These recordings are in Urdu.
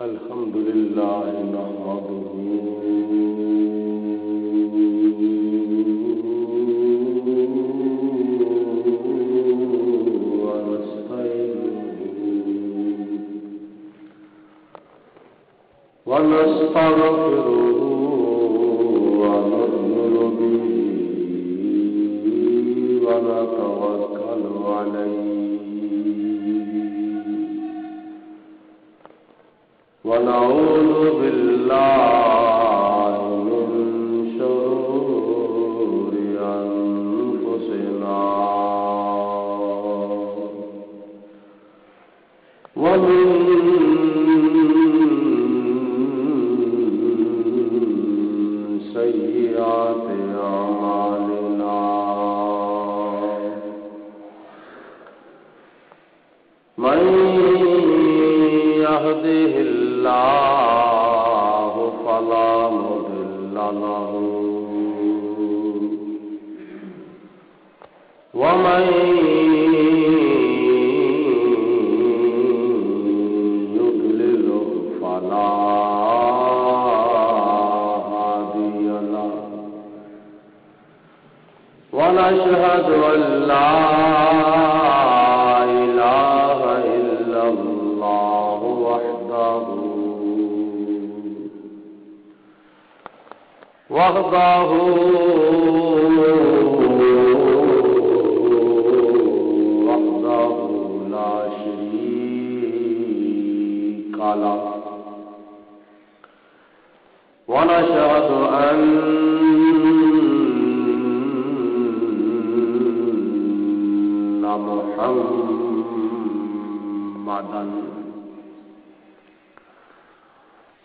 الحمد لله نحمده ونستغفره ونؤمن به ونتوكل عليه ونعوذ بالله من شرور أنفسنا ومن سيئات أعمالنا من يهده الله فلا مضل له ومن يضلل فلا هادي له ونشهد أن لا إله إلا الله وحده لا شريك له ونشهد أن محمدا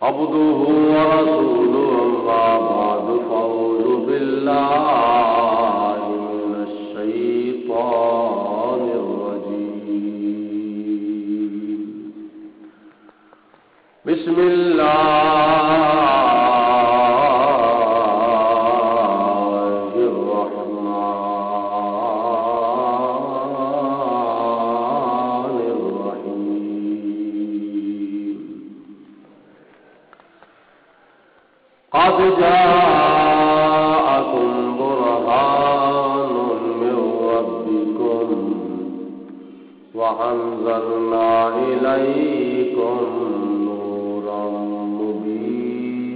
عبده ورسوله أما بعد فأعوذ بالله من الشيطان الرجيم بسم الله الرحمن الرحيم قد جاءكم برهان من ربكم وأنزلنا إليكم نورا مبينا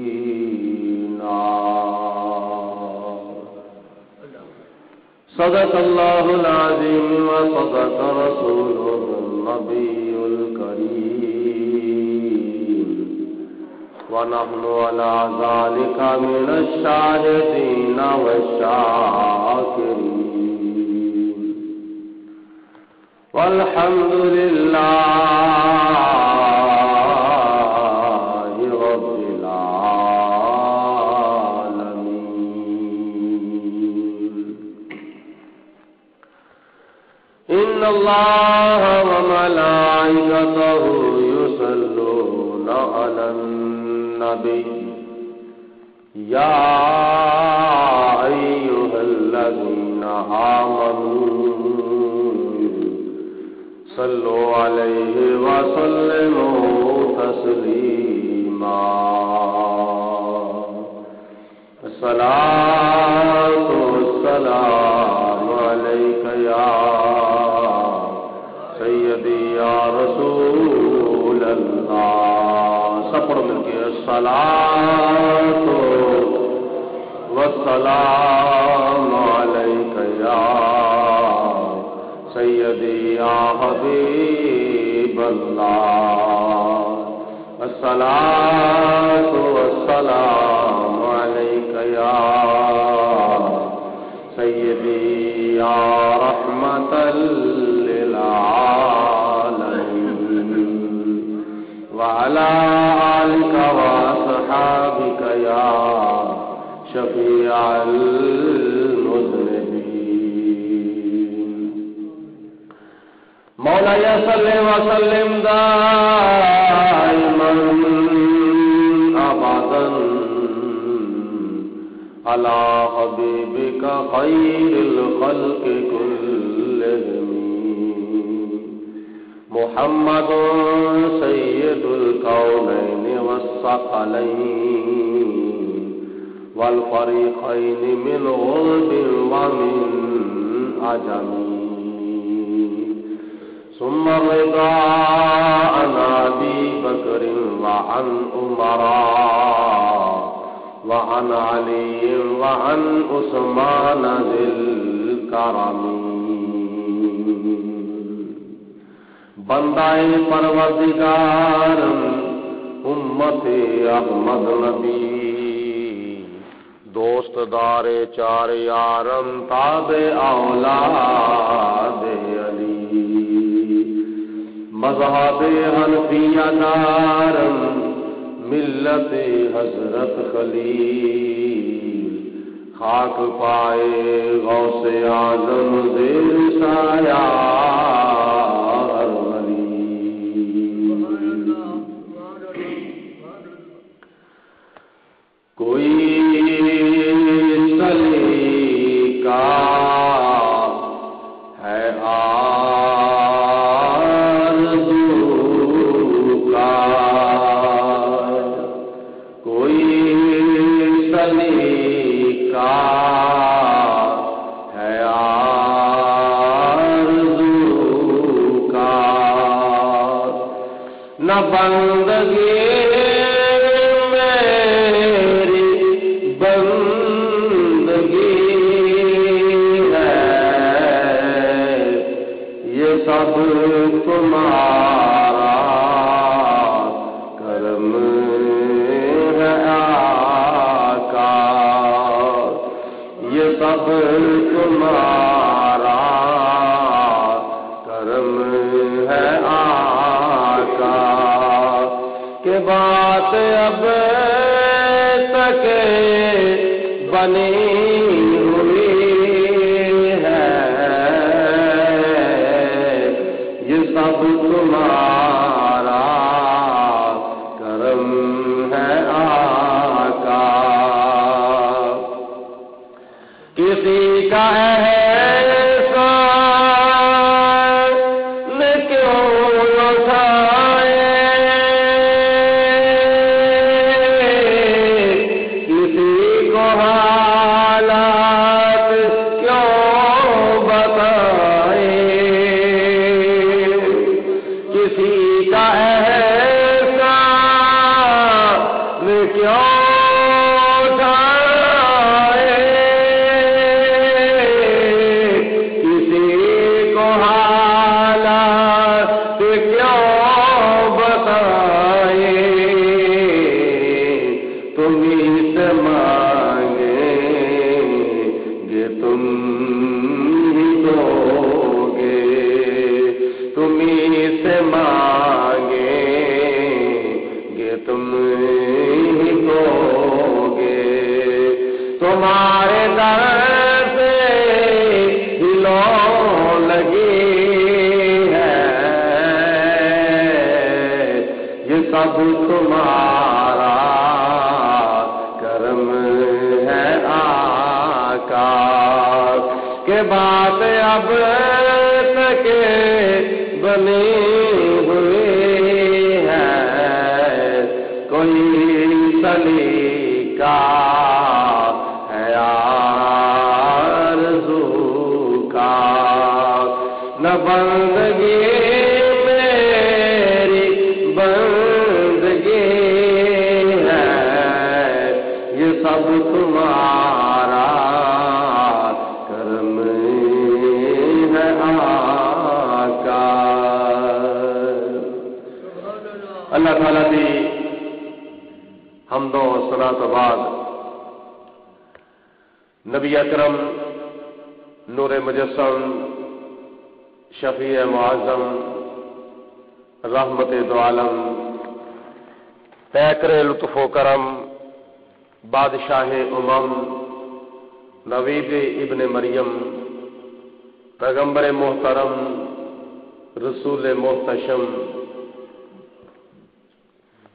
صدق الله العظيم وصدق رسوله النبي الكريم ونحن على ذلك من الشاهدين والشاكرين والحمد لله رب العالمين إن الله وملائكته يصلون على النبي يا أيها الذين آمنوا صلوا عليه وسلموا تسليما الصلاة والسلام عليك يا سيدي يا رسول الله سپڑ مل کے الصلاة والسلام علیک یا سیدی یا حبیب اللہ الصلاة والسلام علیک یا سیدی یا رحمت للعالمین وعلى آلك وأصحابك يا شفيع المذنبين مولاي صل وسلم دائما أبدا على حبيبك خير الخلق كلهم محمد سید الکونین والثقلین والفریقین من غرب ومن عجم ثم الرضا عن ابی بکر وعن عمر وعن علی وعن عثمان ذی الکرم بندہ پروردگار امت احمد نبی دوست دار چار یارم تابع اولاد علی مذہب حنفیہ دارم ملت حضرت خلیل خاک پائے غوث اعظم زیر سایہ کوئی سلیقہ ہے آرزو کا کوئی سلیقہ ہے آرزو کا نہ بندگی سب تمہارا کرم ہے آقا یہ سب تمہارا کرم ہے آقا کہ بات اب تک بنی سب تمہارا کرم ہے آقا کسی کا احسان کیوں اٹھائے کسی کو حالات کیوں بتائے کسی کا احسان کیوں اٹھائے کسی کو حالات کیوں بتائے تم ہی سے مانگیں گے تم ہی دو گے تم ہی سے مانگیں گے تم ہی دو گے تمہارے در سے دلوں لگی ہے یہ سب تمہارا کرم ہے آقا کہ بات اب تک بنی ہوئی ہے کوئی سلیقہ ہے آرزو کا نہ بندگی میری بندگی ہے یہ سب تمہارا کرم ہے آقا اللہ تعالیٰ دی حمد و ثنا تو بعد نبی اکرم نور مجسم شفیع معظم رحمت دو عالم پیکر لطف و کرم بادشاہ امم نوید ابن مریم پیغمبر محترم رسول محتشم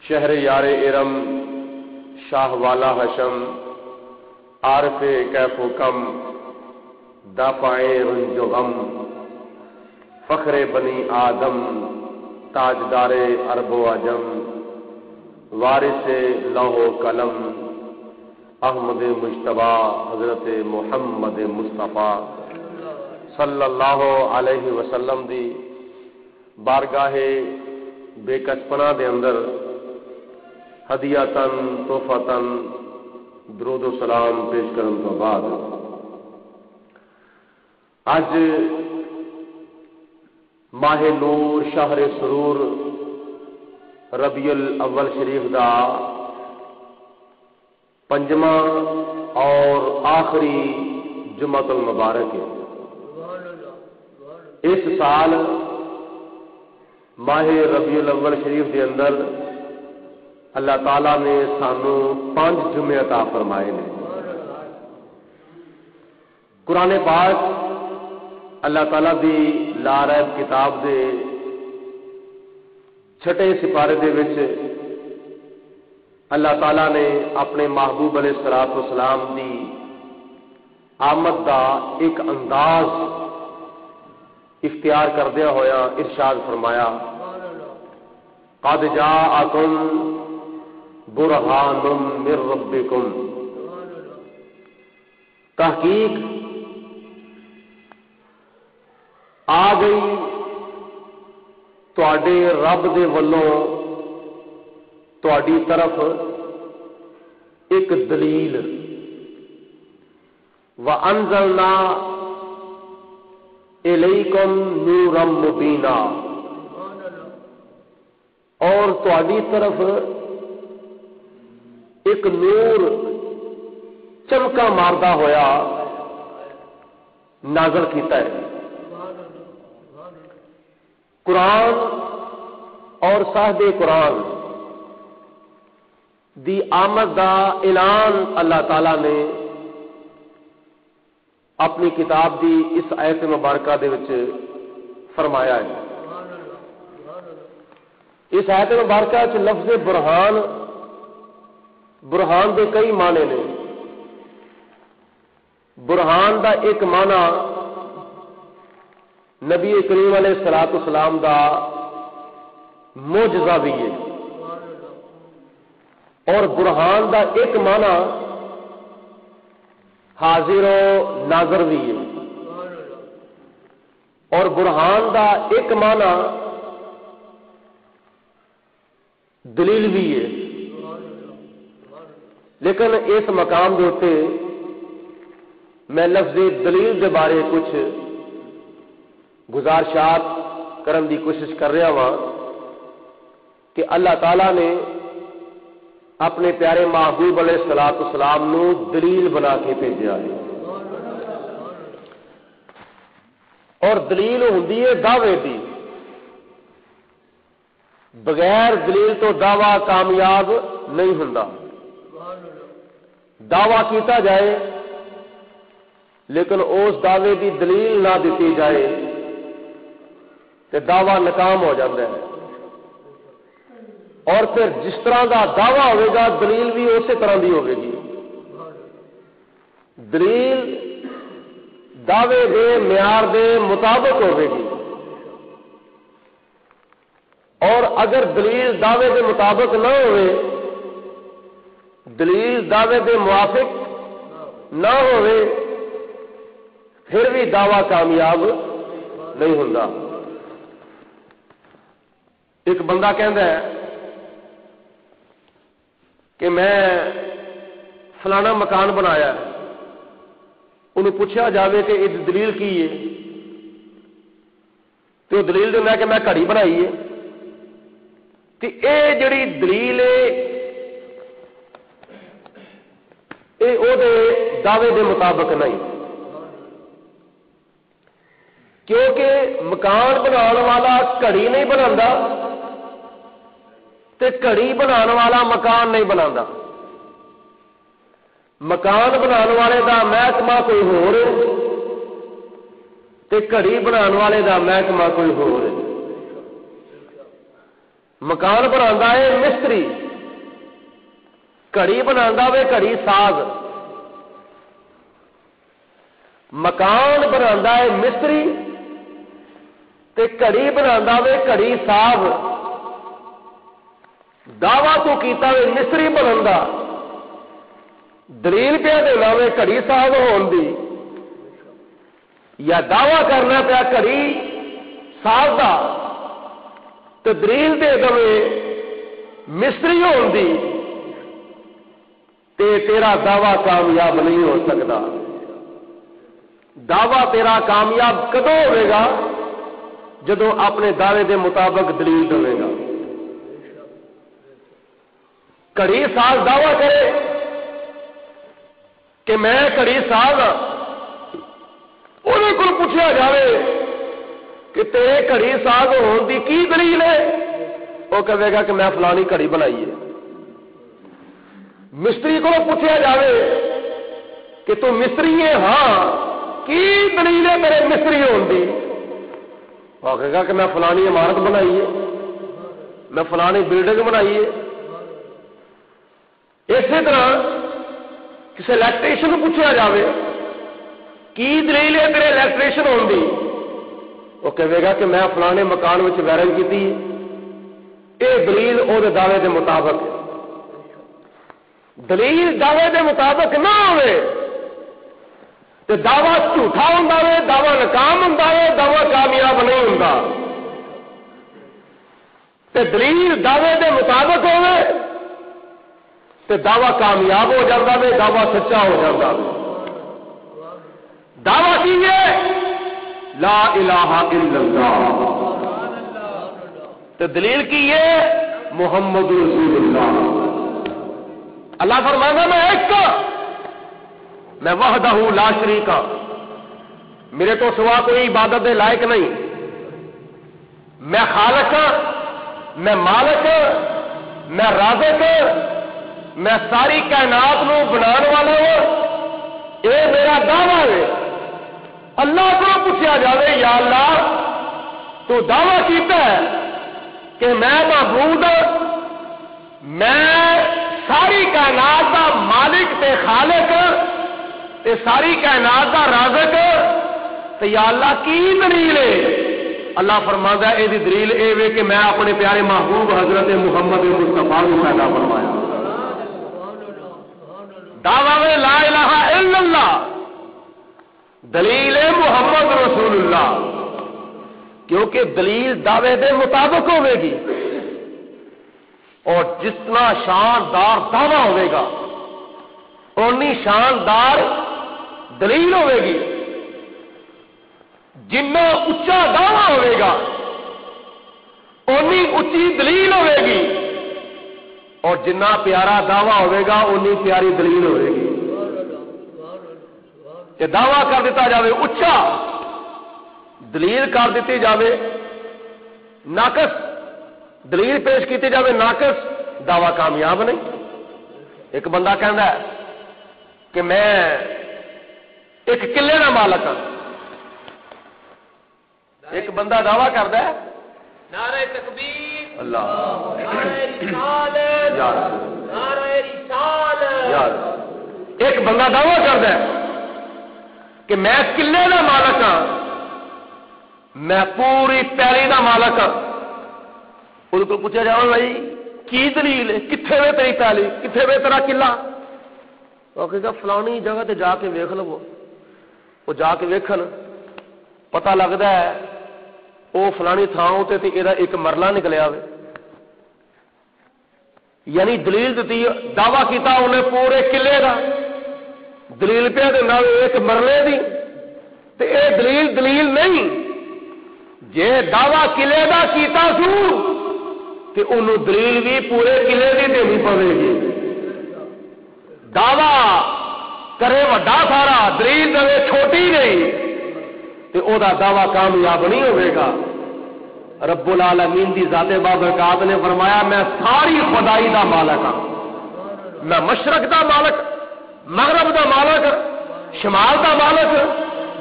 شہر یار ارم شاہ والا حشم عارف کیف و کم دافع رنج و غم فخر بنی آدم تاجدار عرب و عجم، وارث لوح و قلم، احمد مجتبی حضرت محمد مصطفیٰ صلی اللہ علیہ وسلم دی بارگاہ بے کچپنا دے اندر ہدیتاً تحفتاً درود و سلام پیش کرن تو بعد اج ماہ نور شہر سرور ربیع الاول شریف دا پنجواں اور آخری جمعۃ المبارک ہے۔ اس سال ماہ ربیع الاول شریف دے اندر اللہ تعالیٰ نے سانو 5 جمعے عطا فرمائے نے۔ قرآن پاک اللہ تعالیٰ دی لا ریب کتاب دے چھٹے سپارے دے وچ اللہ تعالیٰ نے اپنے محبوب علیہ الصلوۃ والسلام دی آمد دا ایک انداز اختیار کردیا ہویا ارشاد فرمایا، قد جاءکم برہان من ربکم، تحقیق آ گئی تواڈے رب دے ولوں تواڈی طرف ایک دلیل، وَأَنزَلْنَا إِلَيْكُمْ نُورًا مُبِينًا، اور تواڈی طرف ایک نور چمکا ماردا ہویا نازل کیتا ہے۔ قرآن اور صاحب قرآن دی آمد دا اعلان اللہ تعالی نے اپنی کتاب دی اس آیت مبارکہ دے وچ فرمایا ہے۔ اس آیت مبارکہ وچ لفظ برہان، برہان دے کئی معنی نے۔ برہان دا ایک معنی نبی کریم علیہ الصلوۃ والسلام دا معجزہ بھی ہے، اور برہان دا ایک معنی حاضر و ناظر بھی ہے، اور برہان دا ایک معنی دلیل بھی ہے۔ لیکن اس مقام دے اوتے میں لفظ دلیل دے بارے کچھ گزارشات کرن دی کوشش کر رہا ہاں کہ اللہ تعالیٰ نے اپنے پیارے محبوب علیہ الصلوۃ والسلام نو دلیل بنا کے بھیجا ہے، اور دلیل ہوندی ہے دعوے دی۔ بغیر دلیل تو دعویٰ کامیاب نہیں ہوندا۔ دعویٰ کیتا جائے لیکن اس دعوے دی دلیل نہ دیتی جائے تو دعویٰ ناکام ہو جاتا ہے، اور پھر جس طرح دا دعویٰ ہوئے گا دلیل بھی اسی طرح دی ہوئے گی۔ دلیل دعوے دے معیار دے مطابق ہوئے گی، اور اگر دلیل دعوے دے مطابق نہ ہوئے، دلیل دعوے دے موافق نہ ہوئے، پھر بھی دعویٰ کامیاب نہیں ہوتا۔ ایک بندہ کہندا ہے کہ میں فلانا مکان بنایا ہے، انہوں پوچھا جاوے کہ یہ دلیل کی ہے، تو دلیل دینا ہے کہ میں گھڑی بنائی ہے، تو یہ جڑی دلیل ہے یہ او دے دعوے دے مطابق نہیں، کیونکہ مکان بنانے والا گھڑی نہیں بناتا تے گھڑی بنانے والا مکان نہیں بناتا۔ مکان بنانے والے دا محکمہ کوئی ہور ہے تے گھڑی بنانے والے دا محکمہ کوئی ہور ہے۔ مکان بناتا ہے مستری، گھڑی بناتا وے گھڑی ساز۔ مکان بناتا ہے مستری، تے گھڑی بنا وے گھڑی صاحب دعوی تو کیتا وے مصری بنن دا دلیل پہ دینا وے گھڑی صاحب ہون دی یا دعوی کرنا پیا گھڑی صاحب دا تے دلیل دے دے مصری ہون دی تے تیرا دعوی کامیاب نہیں ہو سکتا. دعوی تیرا کامیاب کدوں ہوئے گا جدو اپنے دعوے دے مطابق دلیل دے گا. گھڑی ساز دعوی کرے کہ میں گھڑی ساز ہاں انہوں کو پوچھا جائے کہ تیرے گھڑی ساز ہون دی کی دلیل ہے وہ کہے گا کہ میں فلانی گھڑی بنائی ہے. مستری کو پوچھا جائے کہ تو مستری ہے ہاں کی دلیل ہے میرے مستری ہون دی وہ کہے گا کہ میں فلانی عمارت بنائی ہے میں فلانی بلڈنگ بنائی ہے. اسی طرح کسی الیکٹریشن کو پوچھا جائے کی دلیل ہے میرے الیکٹریشن ہون دی وہ کہے گا کہ میں فلانے مکان میں وائرنگ کی تھی یہ دلیل وہ دعوے کے مطابق ہے. دلیل دعوے کے مطابق نہ ہوئے تو دعوی جھوٹا ہوں دعوی ناکام ہوں دعوی کامیاب نہیں ہوں. تے دلیل دعوے کے مطابق ہوئے تو دعوی کامیاب ہو جاتا ہے دعوی سچا ہو جاتا ہے. دعوی کی ہے لا الہ الا اللہ تو دلیل کی ہے محمد رسول اللہ. اللہ فرمانا میں ایک کا میں وحدہ لا شریک میرے تو سوا کوئی عبادت کے لائق نہیں. میں خالق ہوں میں مالک ہوں میں رازق میں ساری کائنات نو بنانے والا ہوں یہ میرا دعویٰ ہے. اللہ کو پوچھا جائے یا اللہ تو دعویٰ کیتا ہے کہ میں معبود میں ساری کائنات کا مالک تے خالق تے ساری کائنات کا رازق تے یا اللہ کی دلیل ہے. اللہ فرماتا ہے یہ دلیل اے کہ میں اپنے پیارے محبوب حضرت محمد مصطفیٰ کو پیدا فرمایا. دعویٰ میں لا الہ الا اللہ دلیل محمد رسول اللہ کیونکہ دلیل دعوے دے مطابق ہوئے گی اور جتنا شاندار دعویٰ ہوئے گا اتنی شاندار دلیل ہوئے گی. جنا اچا دعویٰ ہوئے گا اتنی اچھی دلیل ہوئے گی اور جنا پیارا دعویٰ ہوئے گا اتنی پیاری دلیل ہوئے گی. کہ دعویٰ کر دیتا جاوے اچا دلیل کر دیتی جاوے ناقص دلیل پیش کیتی جاوے ناقص دعویٰ کامیاب نہیں. ایک بندہ کہندا ہے کہ میں ایک قلعے کا مالک ہوں. ایک بندہ دعویٰ کردا ہے نعرہ تکبیر اللہ نعرہ رسالت نعرہ رسالت. ایک بندہ دعویٰ کردا ہے کہ میں قلعے کا مالک ہوں میں پوری پیلی کا مالک ہوں. ان کو پوچھا جائے بھائی کی دلیل ہے کتنے وے تیری پیلی کتنے وے تیرا قلعہ وہ کہے گا فلانی جگہ تے جا کے ویکھ لو. وہ جا کے ویکھن پتہ لگتا ہے وہ فلانی تھاؤں تے یہ ایک مرلہ نکلیا ہوئے یعنی دلیل دیتی دعویٰ کیتا انہیں پورے قلعے کا دلیل پہ دینا ایک مرلے دی تے اے دلیل نہیں. جے دعویٰ قلعے کا کیتا سو تے انہوں دلیل بھی پورے قلعے کی دینی پوے گی. دعویٰ کرے وڈا سارا دلیل دے چھوٹی نہیں تے او دا دعویٰ کامیاب نہیں ہوئے گا. رب العالمین دی ذات بابرکات نے فرمایا میں ساری خدائی دا مالک ہوں. میں مشرق دا مالک مغرب دا مالک شمال دا مالک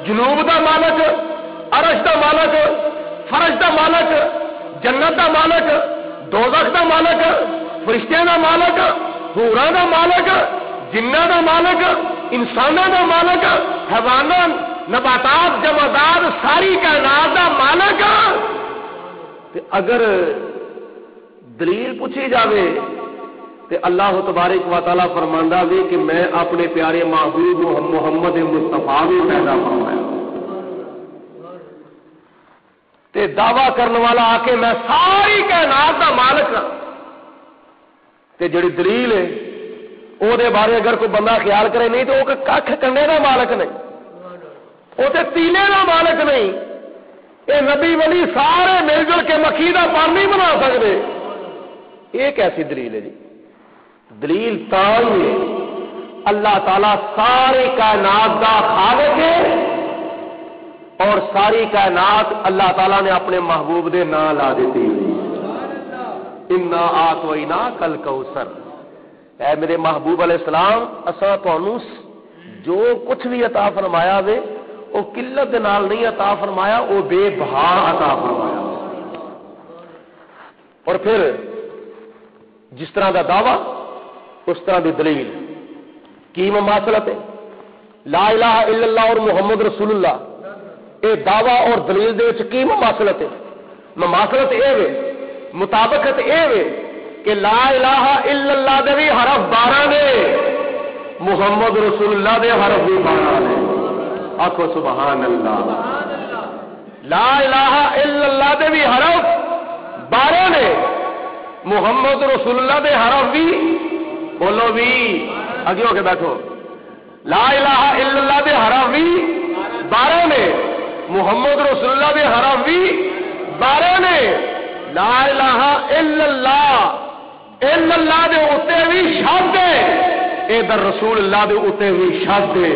جنوب دا مالک عرش دا مالک فرش دا مالک جنت دا مالک دوزخ دا مالک فرشتیاں دا مالک حوراں دا مالک جنہ دا مالک انساناں دا مالک حیوانات نباتات جمادات ساری کائنات دا مالک ہاں تے اگر دلیل پوچھی جاوے تے اللہ تبارک و تعالی فرماندا وے کہ میں اپنے پیارے محبوب محمد مصطفیٰ بھی پیدا فرمایا تے دعویٰ کرنے والا آ کے میں ساری کائنات دا مالک ہاں تے جڑی دلیل ہے او دے بارے اگر کوئی بندہ خیال کرے نہیں تو وہ کھ کنڈے دا مالک نہیں وہ تے تیلے دا مالک نہیں اے نبی ولی سارے مل جل کے مکھی دا پانی نہیں بنا سکتے یہ کیسی دلیل ہے جی دلیل تاں ہے اللہ تعالیٰ ساری کائنات دا خالق ہے اور ساری کائنات اللہ تعالیٰ نے اپنے محبوب دے نام لا دیتی انا آتوینا کل کوثر اے میرے محبوب علیہ السلام اساں تانوں جو کچھ بھی عطا فرمایا وے وہ قلت دے نال نہیں عطا فرمایا وہ بے بہا عطا فرمایا اور پھر جس طرح دا دعویٰ اس طرح دی دلیل کی مماثلت ہے لا الہ الا اللہ اور محمد رسول اللہ اے دعویٰ اور دلیل دے وچ کی مماثلت ہے مماثلت اے وے مطابقت اے وے کہ لا الہ الا اللہ دے بھی حرف 12 نے محمد رسول اللہ دے حرف بھی 12 نے آکھو سبحان اللہ لا الہ الا اللہ دے بھی حرف 12 نے محمد رسول اللہ دے حرف بھی بولو بھی آگے ہو کے بیٹھو لا الہ الا اللہ دے حرف بھی 12 نے محمد رسول اللہ دے حرف بھی 12 نے لا الہ الا اللہ دے اتے بھی شد ہے ادھر رسول اللہ دے اتے بھی شد ہے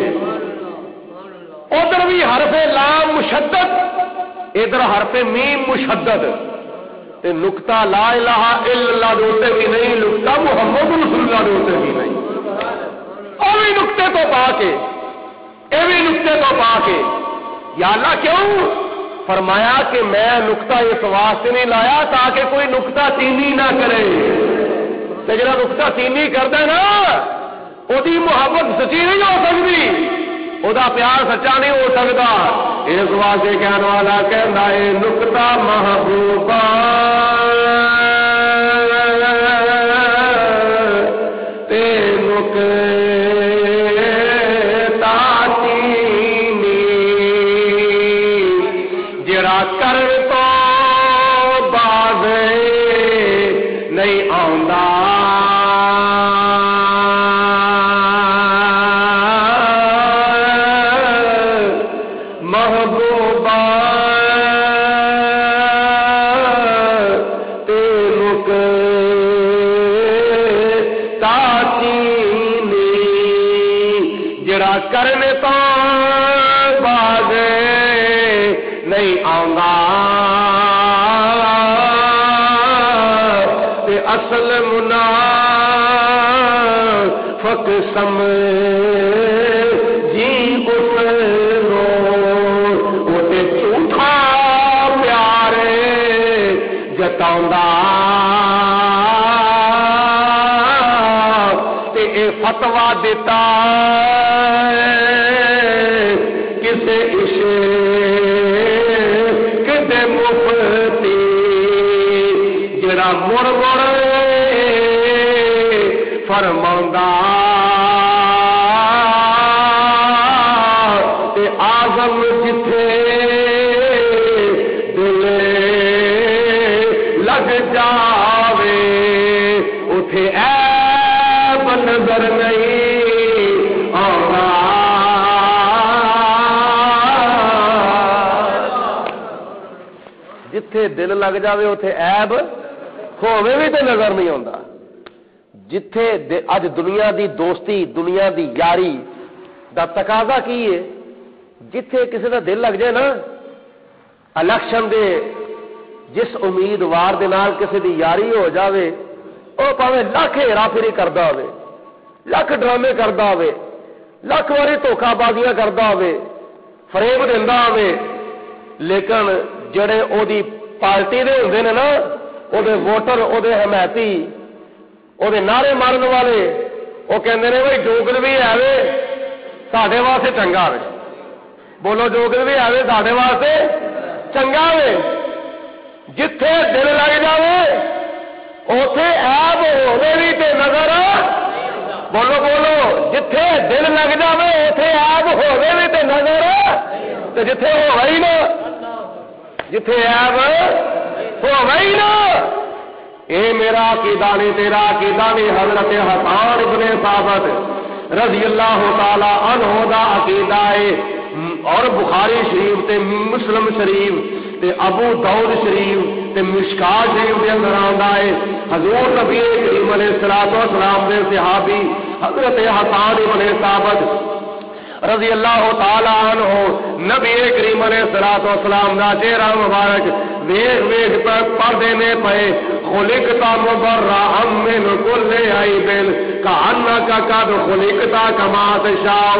ادھر بھی حرف لام مشدد ادھر حرف میم مشدد تے نقطہ لا الہ الا اللہ دے اتے بھی نہیں نقطہ محمد رسول اللہ دے اتے بھی نہیں اور بھی نقطے تو پا کے اے بھی نقطے تو پا کے یا اللہ کیوں فرمایا کہ میں نقطہ اس واسطے نہیں لایا تاکہ کوئی نقطہ چینی نہ کرے تے جڑا نقطہ چینی کردا نا اودی محبت سچی نہیں ہو سکتی او دا پیار سچا نہیں ہو سکتا اس واسطے کہنے والا کہندا ہے نقطہ محبوبہ تے نقطہ چینی جڑا کر تو باز نہیں آندا کرنے تو باز نہیں آؤں تے اصل منافق سمجھی اس نو وہ تے جھوٹا پیارے جتاؤندا تے اے فتوی دیتا کسے عشق دے مفتی جڑا مڑ مڑ فرماوندا تے اعظم جتھے دل لگ جاوے اٹھے عیب نظر نہیں جتھے دل لگ جاوے اتے عیب ہووے بھی تے نظر نہیں آتا جتھے اج دنیا دی دوستی دنیا دی یاری دا تقاضا کی ہے جتھے کسی دا دل لگ جائے نا الیکشن دے جس امیدوار دے نال کسی دی یاری ہو جاوے او پاوے لاکھ ہیرا پھری کردا ہوے لاکھ ڈرامے کردا ہوے لاکھ واری دھوکھا بازیاں کردا ہوے فریب دیندا ہوے لیکن جڑے او دی پارٹی دے ہوندے نے نا او دے ووٹر او دے حمایتی او دے نعرے مارن والے او کہندے نے بھائی جوگل بھی آوے ساڈے واسطے چنگا آوے بولو جو کہ بھی آئے ساڈے واسطے چنگا وے جتھے دل لگ جائے اوتھے عیب ہوے بھی تے نظر بولو بولو جتھے دل لگ جائے اوتھے عیب ہوے بھی تے نظر تے جتھے ہوے ہی نہ جتھے عیب ہوے ہی نہ اے میرا عقیدہ نہیں تیرا عقیدہ نہیں حضرت حسان ابن ثابت رضی اللہ تعالی عنہ دا عقیدہ ہے اور بخاری شریف تے مسلم شریف تے ابو داؤد شریف تے مشکات شریف دے اندر آندا ہے حضور نبی کریم علیہ الصلوۃ والسلام دے صحابی حضرت حسان ابن ثابت رضی اللہ تعالی عنہ نبی کریم علیہ الصلوۃ والسلام دا چہرہ مبارک ویکھ ویکھ تک پردے میں پے خلقتا مبرأ من کل عیب کأنک قد خلقتا کما تشاء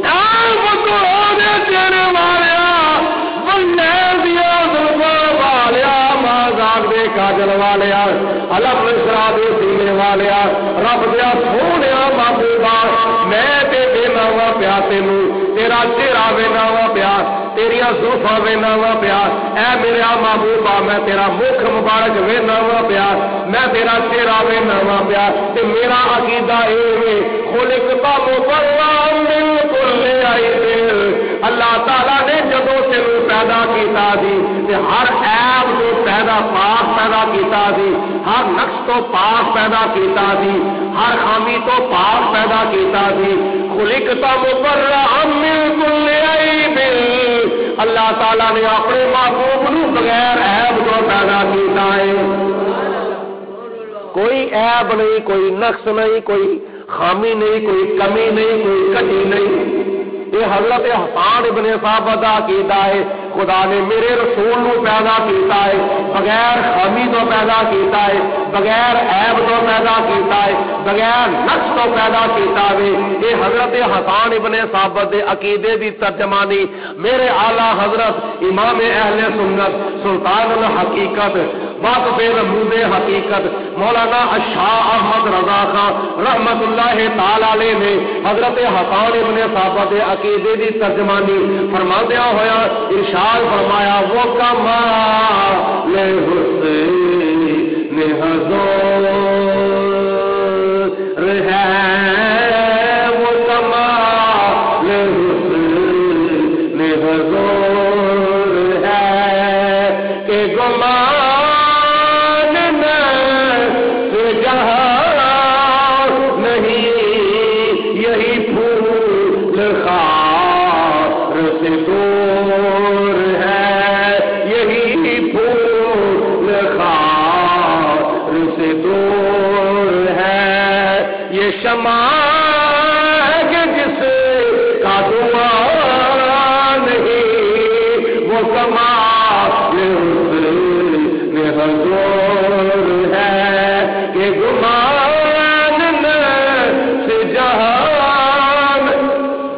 اے بکونے تیرے والیا بندے دیا زلفوں والیا مازاق دے کاجل والیا علم نشرا دے سینے والیا رب دیا سونیا محبوبا میں تے دینا وا پیا تینوں تیرا چہرہ وینا وا پیا تیریا زلفاں وینا وا پیا اے میرا محبوبا میں تیرا مکھ مبارک وینا وا پیا میں تیرا چہرہ وینا وا پیا تے میرا عقیدہ اے وے خلقتا مبرأ من کل عیب اللہ تعالی نے جدوں تینوں پیدا کیتا سی تے ہر عیب تو پاک پیدا کیتا سی ہر نقص تو پاک پیدا کیتا سی ہر خامی تو پاک پیدا کیتا سی خلقتا مبرأ من کل عیب اللہ تعالیٰ نے اپنے محبوب نو بغیر عیب تو پیدا کیتا ہے کوئی عیب نہیں کوئی نقص نہیں کوئی خامی نہیں کوئی کمی نہیں کوئی کٹی نہیں یہ حضرت حسان ابن ثابت دا عقیدہ ہے خدا نے میرے رسول نو پیدا کیتا ہے بغیر خامی تو پیدا کیتا ہے بغیر عیب تو پیدا کیتا ہے بغیر نقص تو پیدا کیتا ہے یہ حضرت حسان ابن ثابت دے عقیدے دی ترجمانی میرے اعلی حضرت امام اہل سنت سلطان الحقیقت بات بے رمود حقیقت مولانا شاہ احمد رضا خان رحمت اللہ تعالی علیہ نے حضرت حسان ابن ثابت دے عقیدے دی ترجمانی فرماندیا ہویا ارشاد فرمایا وہ کمال حسن حضور ہے وہ کمال حسن حضور ہے کہ گمان جس کا دعا نہیں وہ کمال میں حضور ہے کہ گمان سے جہان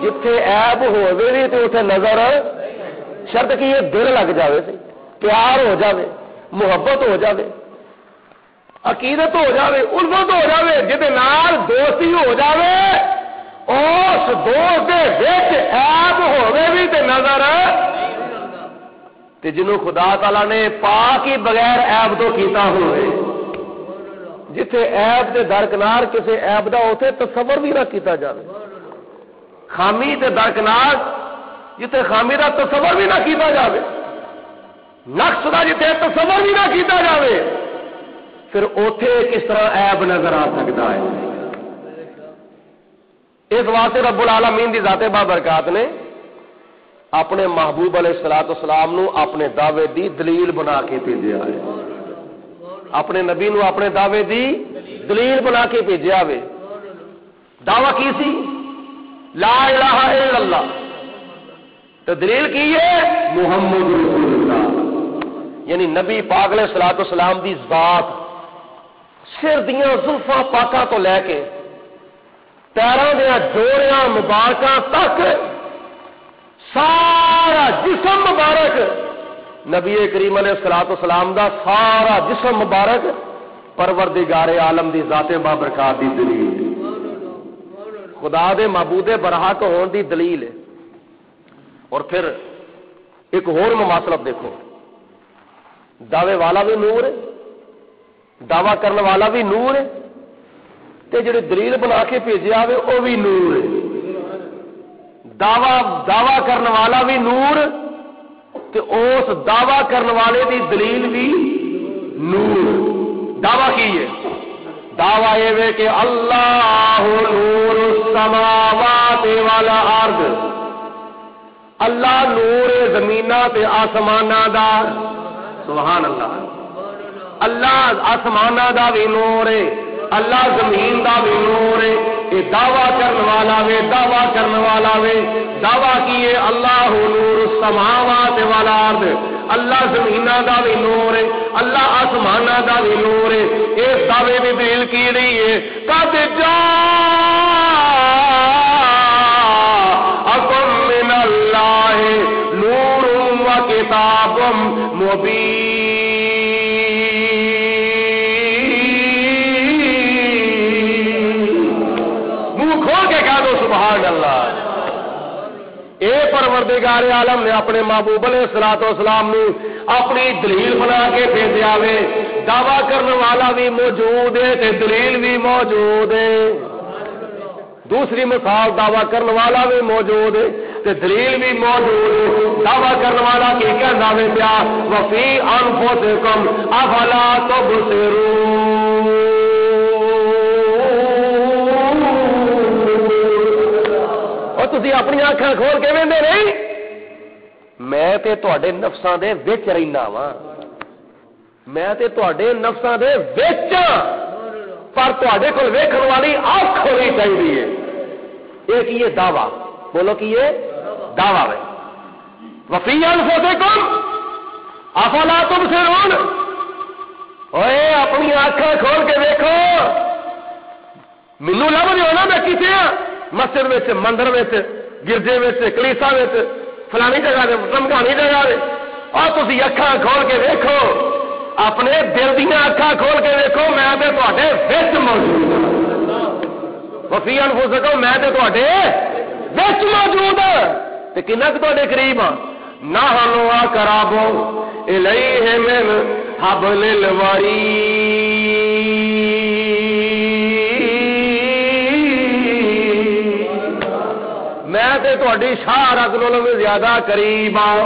جتھے عیب ہوے بھی تو اتنے نظر شرط کہ یہ دل لگ جاوے سی پیار ہو جاوے محبت ہو جاوے عقیدت ہو جاوے الفت ہو جاوے جہدے نال دوستی ہو جاوے اس دوست دے وچ عیب ہوے بھی تے نظر تے جنوں خدا تعالی نے پاک ہی بغیر عیب تو کیتا ہوئے جتھے عیب دے درکنار کسے عیب دا اوتھے تصور بھی نہ کیتا جاوے خامی تے درکنار جتھے خامی دا تصور بھی نہ کیتا جاوے نقص دا جتھے تصور بھی نہ کیتا جاوے پھر اوتھے کس طرح عیب نظر آ سکتا ہے اس واسطے رب العالمین دی ذات بابرکات نے اپنے محبوب علیہ الصلوۃ والسلام نو اپنے دعوے دی دلیل بنا کے بھیجیا ہے اپنے نبی نو اپنے دعوے دی دلیل بنا کے بھیجیا وے دعویٰ کی سی لا الہ الا اللہ تو دلیل کی ہے محمد رسول اللہ یعنی نبی پاک علیہ الصلوۃ والسلام دی ذات سر دیاں زلفاں پاکاں تو لے کے پیراں دیاں جوڑیاں مبارکاں تک سارا جسم مبارک نبی کریم علیہ الصلوۃ والسلام دا سارا جسم مبارک پروردگار عالم دی ذات بابرکات دی دلیل خدا دے معبود برحق ہون دی دلیل ہے اور پھر ایک اور مماثلت دیکھو، دعوے والا بھی نور ہے، دعوی کرنے والا بھی نور ہے، تے جڑے دلیل بنا کے بھیجے آوے وہ بھی نور ہے، دعوی کرنے والا بھی نور تے اس دعوی کرنے والے دی دلیل بھی نور۔ دعوی کی ہے، دعوی یہ کہ اللہ نور السماوات والارض، اللہ نور زمیناں تے آسماناں دا، سبحان اللہ، اللہ آسماناں دا بھی نور ہے، اللہ زمین دا بھی نور ہے۔ یہ دعویٰ کرنے والا وے، دعویٰ کرنے والا وے، دعویٰ کیے اللہ نور السماوات والارض، اللہ زمینہ دا بھی نور ہے، اللہ آسمانہ دا بھی نور ہے۔ اس دعوے میں دلیل کی رہی ہے قد جاءکم من اللہ نور و کتاب مبین۔ سبحان اللہ، اے پروردگار عالم نے اپنے محبوب علیہ الصلوۃ والسلام نے اپنی دلیل بنا کے بھیجا وے، دعویٰ کرنے والا بھی موجود ہے تے دلیل بھی موجود ہے۔ دوسری مثال، دعویٰ کرنے والا بھی موجود ہے تے دلیل بھی موجود ہے۔ دعویٰ کرنے والا کی کہنا ہے پیا وفی انفسکم افلا تبصرون، تسی اپنی آنکھاں کھول کے ویندے نہیں، میں تے تواڈے نفساں دے وچ رہنا وا، میں تے تواڈے نفساں دے وچ، پر تواڈے کول ویکھن والی آنکھ ہونی چاہیے۔ یہ کی ہے دعویٰ، بولو کی یہ دعویٰ ہے۔ وفی انفسکم افلا تبصرون، اوئے اپنی آنکھاں کھول کے ویکھو، مینوں لب دیو نا میں کتے ہاں، مسجد میں، مندر میں، گرجے میں، کلیسا میں، فلانی جگہ دے، ٹمکانی جگہ دے، اور تسی اکھاں کھول کے دیکھو، اپنے دل دیا اکھاں کھول کے دیکھو، میں تے تواڈے وچ موجود ہاں۔ وفی انفسکم، میں تے تواڈے وچ موجود ہاں، تے کنا کہ تواڈے قریب ہاں۔ نحن اقرب الیہ من حبل الورید، میں تے تہاڈی شاہ رگ نالوں بھی زیادہ قریب ہاں۔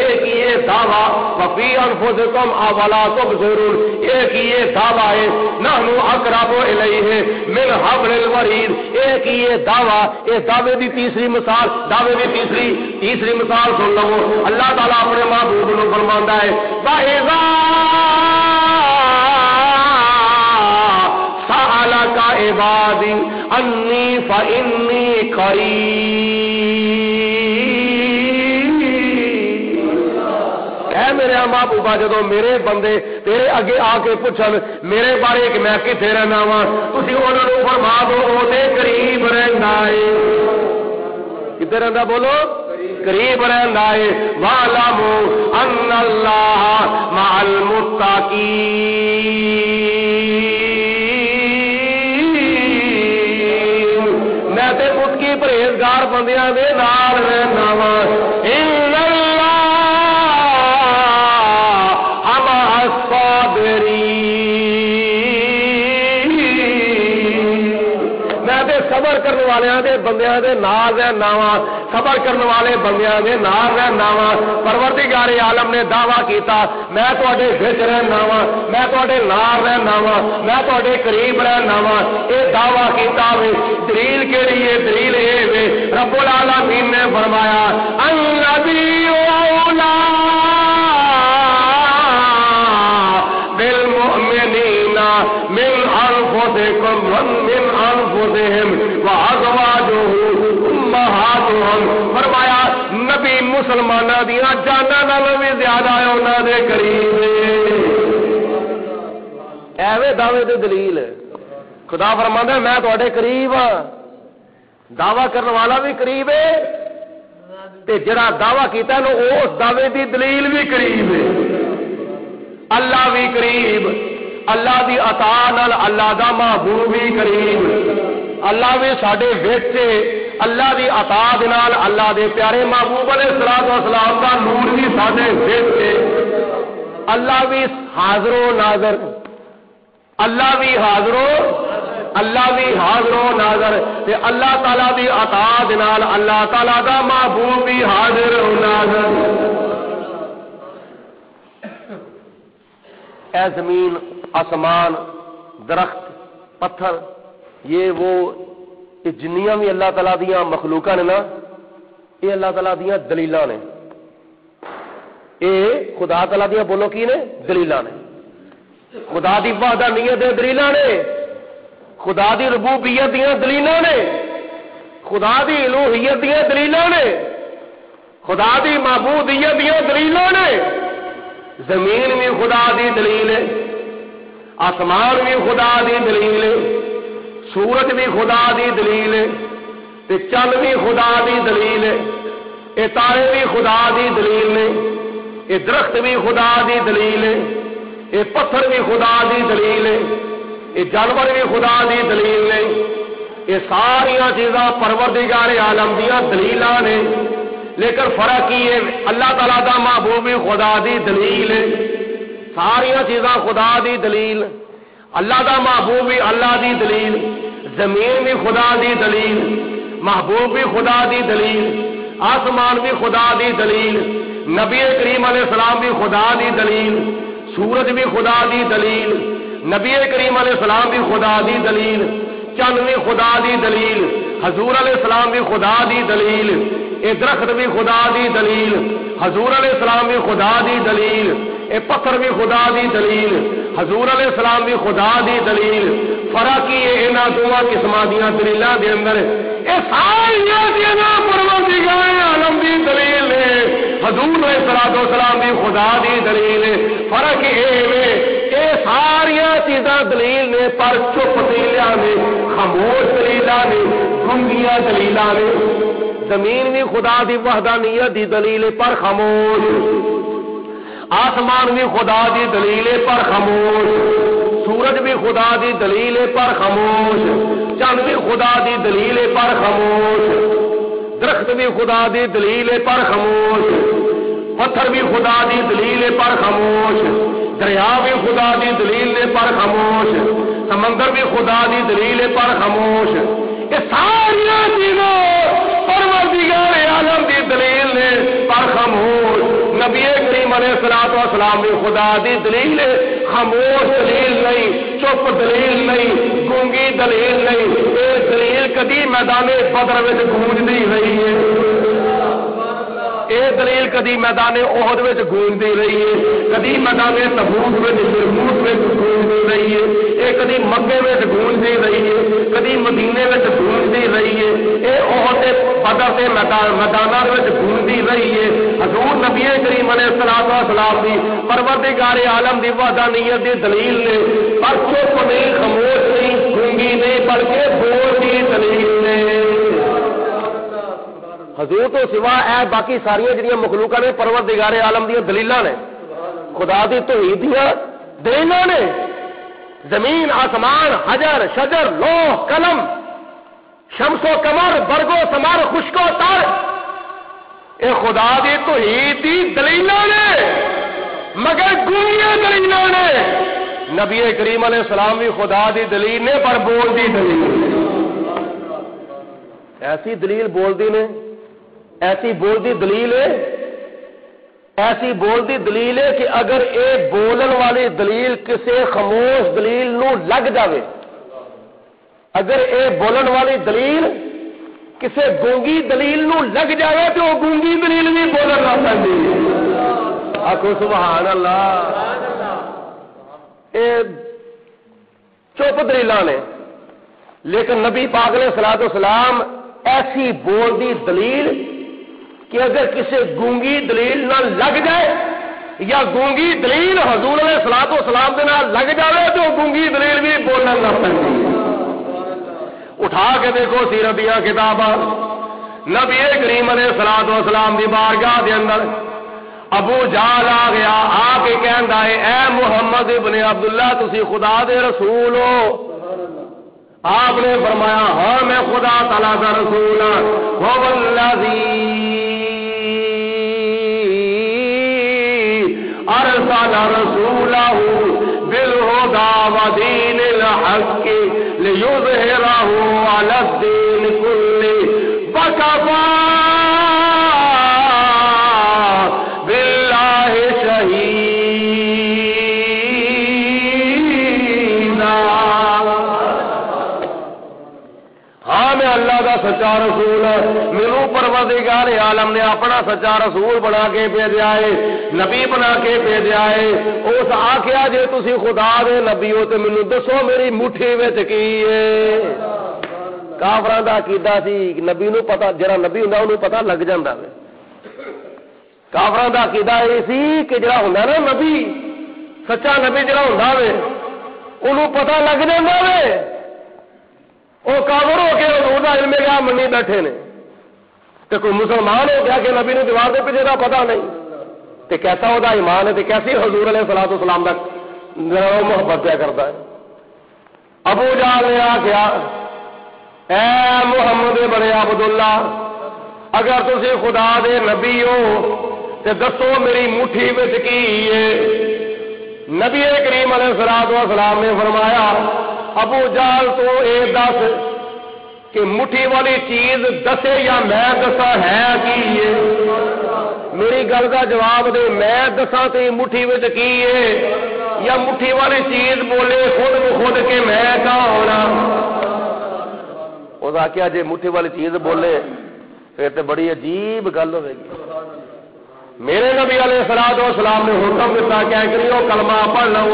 ایک یہ دعویٰ وفی انفسکم افلا تبصرون، ایک یہ دعویٰ ہے نحن اقرب الیہ من حبل الورید، ایک یہ دعویٰ، اس دعوے دی تیسری مثال، دعوے دی تیسری مثال سن لو۔ اللہ تعالیٰ اپنے محبوب نو فرماندا ہے وَإِذَا سَأَلَكَ عِبَادِي أَنِّي فَإِنِّي قَرِيبٌ، اے میرے محبوبہ جدو میرے بندے تیرے اگے آ کے پوچھن میرے بارے کہ میں کتنے رہنا وا، تسی انہاں نوں فرما دو او تے قریب رہندا ہے۔ کدھر رہندا بولو؟ قریب رہندا ہے۔ وَاعْلَمُوا أَنَّ اللَّهَ مَعَ الْمُتَّقِينَ، میں تے خود کی پرہیزگار بندیاں دے نال رہنا وا۔ إِنَّ اللَّهَ مَعَ الصَّابِرِينَ، میں تے صبر کرنے والیاں دے بندیاں دے نال رہنا وا، صبر کرنے والے بندیاں دے نال رہنا وا۔ پروردگار عالم نے دعویٰ کیتا میں تواڈے وچ رہنا وا، میں تواڈے نال رہنا وا، میں تواڈے قریب رہنا وا۔ اے دعویٰ کیتا وے، دلیل کیڑی ہے؟ دلیل اے وے رب العالمین نے فرمایا النبی اولا بالمؤمنین من انفسکم ومن انفسہم وازواجہ امہاتہم، فرمایا نبی مسلماناں دیاں جاناں نالوں بھی زیادہ ہے انہاں دے قریب۔ ایویں دعوے دی دلیل خدا فرماندا ہے میں تواڈے قریب ہاں، دعویٰ کرنے والا بھی قریب ہے تے جڑا دعویٰ کیتا ہے اس دعوے دی دلیل بھی قریب ہے۔ اللہ بھی قریب، اللہ دی عطا نال اللہ دا محبوب بھی قریب، اللہ بھی ساڈے وچ اللہ دی اطاعت نال اللہ دے پیارے محبوب علیہ الصلوۃ والسلام دا نور بھی ساڈے وچ اللہ بھی حاضر و ناظر اللہ بھی حاضر و ناظر تے اللہ تعالی دی اطاعت نال اللہ تعالی دا محبوب بھی حاضر و ناظر اے زمین آسمان درخت پتھر یہ وہ جنیاں بھی اللہ تعالیٰ دیاں مخلوقاں نے نا یہ اللہ تعالیٰ دیاں دلیلاں نے یہ خدا تعالیٰ دیاں بولو کی نے دلیلاں نے خدا دی وحدانیت دے دلیلاں نے خدا دی ربوبیت دیاں دلیلاں نے خدا دی الوہیت دیاں دلیلاں نے خدا دی معبودیت دیاں دلیلاں نے زمین بھی خدا دی دلیل ہے آسمان بھی خدا دی دلیل ہے سورج بھی خدا دی دلیل ہے تے چند بھی خدا دی دلیل ہے اے تارے بھی خدا دی دلیل نے اے درخت بھی خدا دی دلیل ہے اے پتھر بھی خدا دی دلیل ہے اے جانور بھی خدا دی دلیل نے اے ساریاں چیزاں پروردگار عالم دیاں دلیلاں نے لیکن فرق یہ ہے اللہ تعالیٰ دا محبوب بھی خدا دی دلیل ہے ساریاں چیزاں خدا دی دلیل اللہ دا محبوب بھی اللہ دی دلیل زمین بھی خدا دی دلیل محبوب بھی خدا دی دلیل آسمان بھی خدا دی دلیل نبی کریم علیہ السلام بھی خدا دی دلیل سورج بھی خدا دی دلیل نبی کریم علیہ السلام بھی خدا دی دلیل چند بھی خدا دی دلیل حضور علیہ السلام بھی خدا دی دلیل اے درخت بھی خدا دی دلیل حضور علیہ السلام بھی خدا دی دلیل اے پتھر بھی خدا دی دلیل حضور علیہ السلام بھی خدا دی دلیل فرق ہی انہاں دوواں قسماں دیاں دلیلاں دے اندر اے ساریاں دیاں پروردگار عالم دی دلیل ہے حضور علیہ السلام بھی خدا دی دلیل ہے فرق اے ساریاں چیزاں دلیل نے پر چپ دلیلاں نے خاموش دلیلاں نے گنگیاں دلیلاں نے زمین بھی خدا دی وحدانیت دی دلیل پر خاموش آسمان بھی خدا دی دلیل پر خاموش سورج بھی خدا دی دلیل پر خاموش چاند بھی خدا دی دلیل پر خاموش درخت بھی خدا دی دلیل پر خاموش پتھر بھی خدا دی دلیل پر خاموش دریا بھی خدا دی دلیل پر خاموش سمندر بھی خدا دی دلیل پر خاموش یہ ساری چیزوں پروردگار عالم دی دلیل نے پر خاموش نبی کریم علیہ الصلوۃ والسلام بھی خدا دی دلیل ہے خاموش دلیل نہیں چپ دلیل نہیں گونگی دلیل نہیں یہ دلیل کدی میدان بدر وچ گونجدی رہی ہے یہ دلیل کدی میدان احد وچ گونجدی رہی ہے کدی میدان تبوک وچ یرموک وچ گونجدی رہی ہے یہ کدی مکے وچ گونجدی رہی ہے کدی مدینے وچ گونجدی رہی ہے یہ احد بدر کے میداناں وچ گونجدی رہی ہے حضور نبی کریم علیہ الصلوۃ والسلام دی پروردگار عالم دی وحدانیت دی دلیل نے پر چپ نہیں خاموش نہیں گونگی نہیں بلکہ بول دی دلیل نے حضور تو سوا اے باقی ساری جڑیاں مخلوقاں نے پروردگار عالم دی دلیلاں نے خدا دی توحید دی دلیلاں نے زمین آسمان حجر شجر لوح قلم شمس و قمر برگ و ثمر خشک و تر اے خدا دی توحید دی دلیلاں نے مگر گونگیاں دلیلاں نے نبی کریم علیہ السلام بھی خدا دی دلیل نے پر بول دی دلیل ایسی دلیل بول دی نے ایسی بول دی دلیل ہے ایسی بول دی دلیل ہے کہ اگر اے بولن والی دلیل کسی خاموش دلیل نو لگ جاوے اگر اے بولن والی دلیل کسی گونگی دلیل نو لگ جائے تو وہ گونگی دلیل بھی بولن نہ پڑی آخو سبحان اللہ اے چپ دلیلاں نے لیکن نبی پاک علیہ الصلوۃ والسلام ایسی بول دی دلیل کہ اگر کسی گونگی دلیل نہ لگ جائے یا گونگی دلیل حضور علیہ الصلوۃ والسلام دے نال لگ جائے تو گونگی دلیل بھی بولن نہ پڑی اٹھا کے دیکھو سیرت دیاں کتاباں نبی کریم علیہ الصلوۃ والسلام دی بارگاہ دے اندر ابو جہل آ گیا آ کے کہندا ہے اے محمد ابن عبداللہ تسی خدا دے رسول ہو آپ نے فرمایا ہاں میں خدا تعالیٰ کا رسول ہوں والذی ارسل رسولہ بالہدی ودین الحق لیظہرہ علی الدین کلہ وکفی باللہ شہیدا۔ ہاں میں اللہ کا سچا رسول میرے پروردگار عالم نے اپنا سچا رسول بنا کے بھیجا ہے، نبی بنا کے بھیجا ہے۔ اس آخیا جے تسی خدا دے نبی ہو تے مینوں دسو میری مٹھی وچ کی ہے۔ کافراں دا عقیدہ سی نبی نوں پتہ، جڑا نبی ہوندا اونوں پتہ لگ جاندا ہے۔ کافراں دا عقیدہ یہ سی کہ جڑا ہوندا نا نبی، سچا نبی جڑا ہوندا وے اونوں پتہ لگ جاندا وے۔ وہ کافر ہو کے حضور دا علم گیا منی بیٹھے نے، تے کوئی مسلمان ہو گیا کہ نبی نے دیوار دے پیچھے دا پتہ نہیں، تے کیسا وہ ایمان ہے، تے کیسی حضور علیہ الصلوۃ والسلام دا محبت کیا کرتا ہے۔ ابو جہل نے آخیا اے محمد بڑے عبداللہ اگر تسی خدا دے نبی ہو تے دسو میری مٹھی وچ کی ہے۔ نبی کریم علیہ الصلوۃ والسلام نے فرمایا ابو جہل تو اے دس کہ مٹھی والی چیز دسے یا میں دسا ہے کی ہے؟ میری گل کا جواب دے، میں دسا تے مٹھی وچ کی ہے یا مٹھی والی چیز بولے خود بخود کے میں کہاں ہونا؟ اس آخیا جی مٹھی والی چیز بولے پھر تو بڑی عجیب گل ہوے گی۔ میرے نبی علیہ الصلوۃ والسلام نے حکم دیتا کہ کریو کلمہ پڑھ لو۔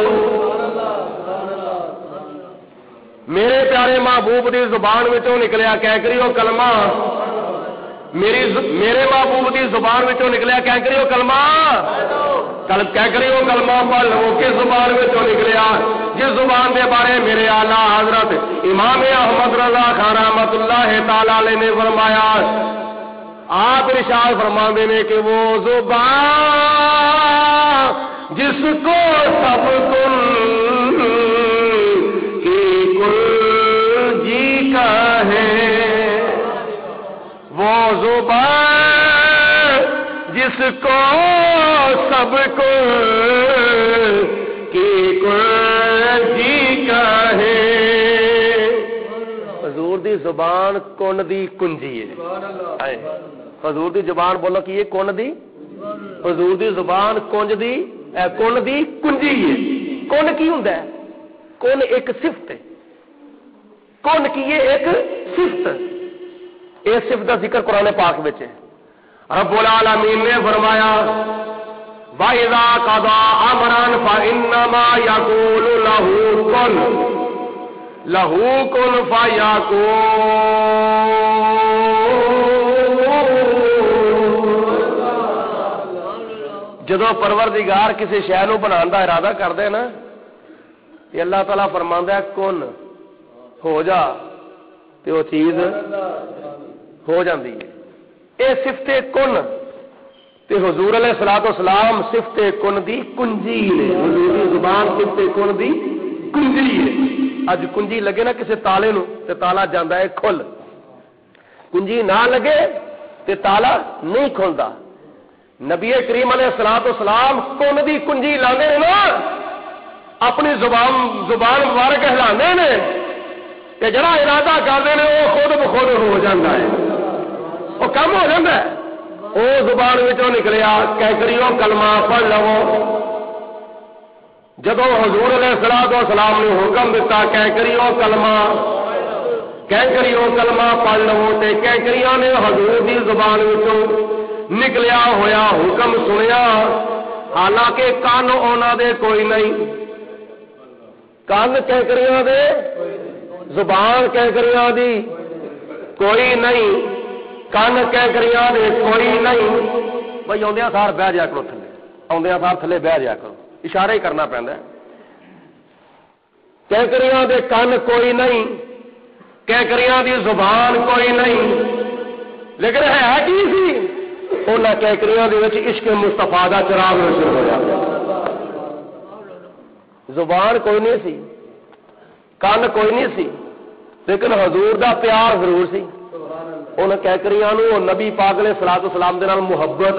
میرے پیارے محبوب دی زبان وچوں نکلیا کہہ کریو کلمہ، میرے محبوب دی زبان وچوں نکلیا کہہ کریو کلمہ، کہہ کریو کلمہ پڑھ لو۔ کس زبان وچوں نکلیا؟ جس زبان دے بارے میرے اعلیٰ حضرت امام احمد رضا خان رحمۃ اللہ تعالی علیہ نے فرمایا، آپ ارشاد فرماندے نے کہ وہ زبان جس کو سب کن وہ زبان جس کو سب کو جی کا ہے۔ حضور دی زبان کون دی کنجی ہے۔ حضور دی زبان بولو کہ یہ کون دی؟ حضور دی زبان کون دی کنجی ہے۔ کون کی ہوندا ہے؟ کون ایک صفت ہے، کون کی یہ ایک صفت، اس صفت کا ذکر قرآن پاک میں ہے۔ رب العالمین نے فرمایا وَإِذَا قَضَىٰ أَمْرًا فَإِنَّمَا يَقُولُ لَهُ كُن فَيَكُونُ۔ جدو پروردگار کسی شے نو بنان دا ارادہ کردا ہے نا، یہ اللہ تعالیٰ فرماندا ہے کن ہو جا، تے وہ چیز ہو جاندی ہے۔ اے صفت کن تے حضور علیہ الصلوۃ والسلام صفت کن دی کنجی نے۔ حضور دی زبان صفت کن دی کنجی ہے۔ اج کنجی لگے نا کسی تالے نو تے تالا جاندا ہے کھل، کنجی نہ لگے تے تالا نہیں کھلدا۔ نبی کریم علیہ الصلوۃ والسلام کن دی کنجی لاندے نے نا، اپنی زبان مبارک ہلاندے نے تے جڑا ارادہ کرتے ہیں وہ خود بخود ہو جاتا ہے، وہ کم ہو جاتا ہے۔ وہ زبان وچوں نکلیا کہہ کریو کلمہ پڑھ لو۔ جدو حضور علیہ الصلوۃ والسلام نے حکم دیتا کہہ کریو کلمہ پڑھ لو، تے کہہ کریو نے حضور دی زبان وچوں نکلیا ہویا حکم سنیا، حالانکہ کان انہاں دے کوئی نہیں، کان کہہ کریو دے زبان کہہ کریاں دی کوئی نہیں، کان کہہ کریاں دے کوئی نہیں۔ بھائی آدھا سار بہ جا کرو تھلے، آدھا سار تھلے بہ جا کرو، اشارہ ہی کرنا پہنتا ہے۔ کہہ کریاں دے کان کوئی نہیں، کہہ کریاں دی زبان کوئی نہیں، لیکن ہے کی سی انہاں کہہ کریاں دے وچ عشق مصطفیٰ دا چراغ روشن ہویا۔ زبان کوئی نہیں سی، کان کوئی نہیں سی، لیکن حضور دا پیار ضرور سی. انہاں کیکریاں نو نبی پاک علیہ الصلوۃ والسلام دے نال محبت